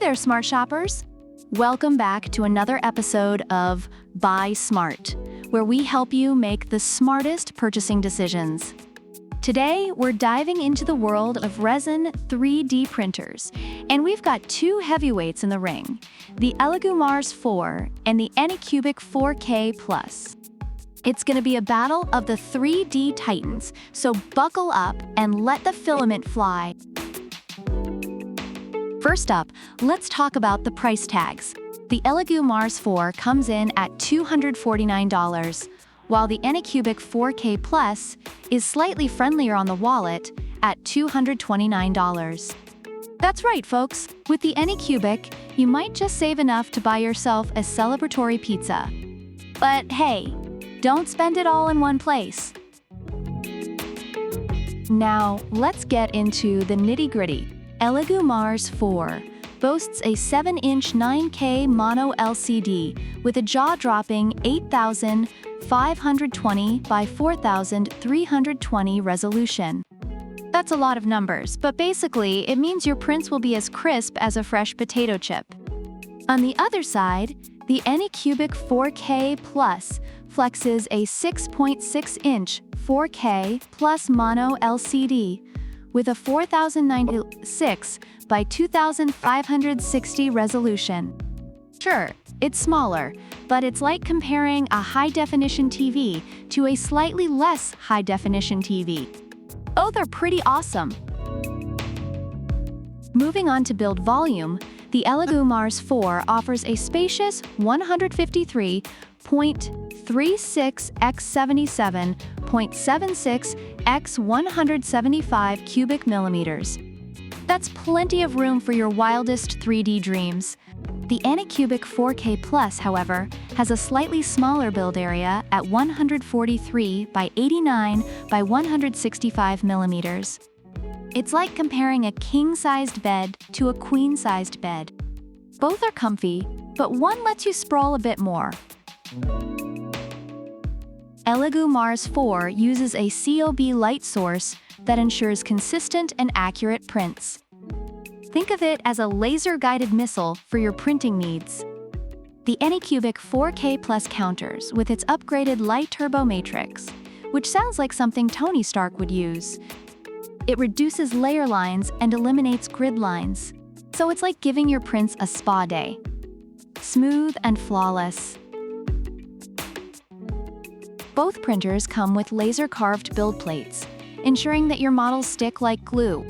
there, smart shoppers! Welcome back to another episode of Buy Smart, where we help you make the smartest purchasing decisions. Today, we're diving into the world of resin 3D printers, and we've got two heavyweights in the ring, the ELEGOO Mars 4 and the ANYCUBIC 4K Plus. It's going to be a battle of the 3D titans, so buckle up and let the filament fly. First up, let's talk about the price tags. The ELEGOO Mars 4 comes in at $249, while the ANYCUBIC 4K Plus is slightly friendlier on the wallet at $229. That's right, folks. With the ANYCUBIC, you might just save enough to buy yourself a celebratory pizza. But hey, don't spend it all in one place. Now, let's get into the nitty-gritty. ELEGOO Mars 4 boasts a 7-inch 9K mono LCD with a jaw-dropping 8,520 by 4,320 resolution. That's a lot of numbers, but basically it means your prints will be as crisp as a fresh potato chip. On the other side, the ANYCUBIC 4K Plus flexes a 6.6-inch 4K plus mono LCD with a 4,096 by 2,560 resolution. Sure, it's smaller, but it's like comparing a high-definition TV to a slightly less high-definition TV. Both are pretty awesome. Moving on to build volume, the ELEGOO Mars 4 offers a spacious 153.36 x 77.76 x 175 cubic millimeters. That's plenty of room for your wildest 3D dreams. The ANYCUBIC 4K Plus, however, has a slightly smaller build area at 143 by 89 by 165 millimeters. It's like comparing a king-sized bed to a queen-sized bed. Both are comfy, but one lets you sprawl a bit more. ELEGOO Mars 4 uses a COB light source that ensures consistent and accurate prints. Think of it as a laser-guided missile for your printing needs. The ANYCUBIC 4K Plus counters with its upgraded light turbo matrix, which sounds like something Tony Stark would use. It reduces layer lines and eliminates grid lines, so it's like giving your prints a spa day. Smooth and flawless. Both printers come with laser-carved build plates, ensuring that your models stick like glue.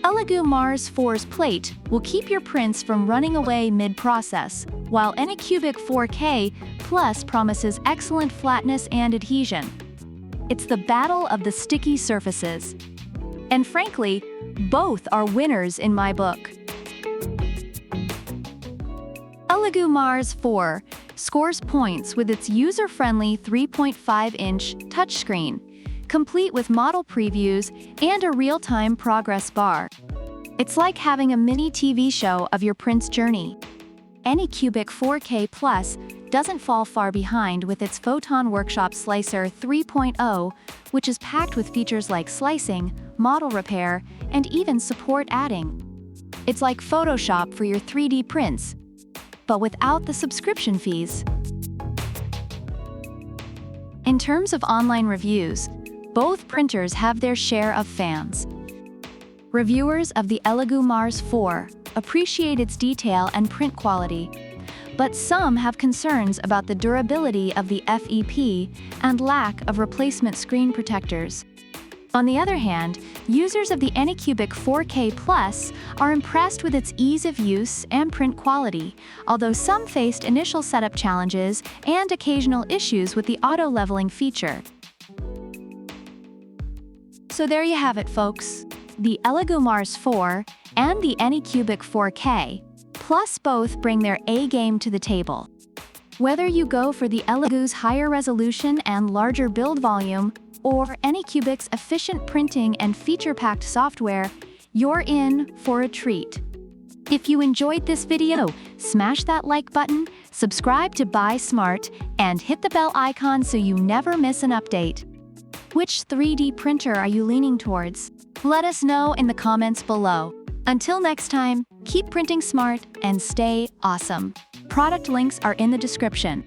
ELEGOO Mars 4's plate will keep your prints from running away mid-process, while ANYCUBIC 4K Plus promises excellent flatness and adhesion. It's the battle of the sticky surfaces. And frankly, both are winners in my book. ELEGOO Mars 4 scores points with its user-friendly 3.5-inch touchscreen, complete with model previews and a real-time progress bar. It's like having a mini TV show of your print's journey. ANYCUBIC 4K Plus doesn't fall far behind with its Photon Workshop Slicer 3.0, which is packed with features like slicing, model repair, and even support adding. It's like Photoshop for your 3D prints, but without the subscription fees. In terms of online reviews, both printers have their share of fans. Reviewers of the ELEGOO Mars 4 appreciate its detail and print quality, but some have concerns about the durability of the FEP and lack of replacement screen protectors. On the other hand, users of the ANYCUBIC 4K Plus are impressed with its ease of use and print quality, although some faced initial setup challenges and occasional issues with the auto-leveling feature. So there you have it, folks. The ELEGOO Mars 4 and the ANYCUBIC 4K Plus both bring their A-game to the table. Whether you go for the ELEGOO's higher resolution and larger build volume, or ANYCUBIC's efficient printing and feature-packed software, you're in for a treat. If you enjoyed this video, smash that like button, subscribe to Buy Smart, and hit the bell icon so you never miss an update. Which 3D printer are you leaning towards? Let us know in the comments below. Until next time, keep printing smart and stay awesome. Product links are in the description.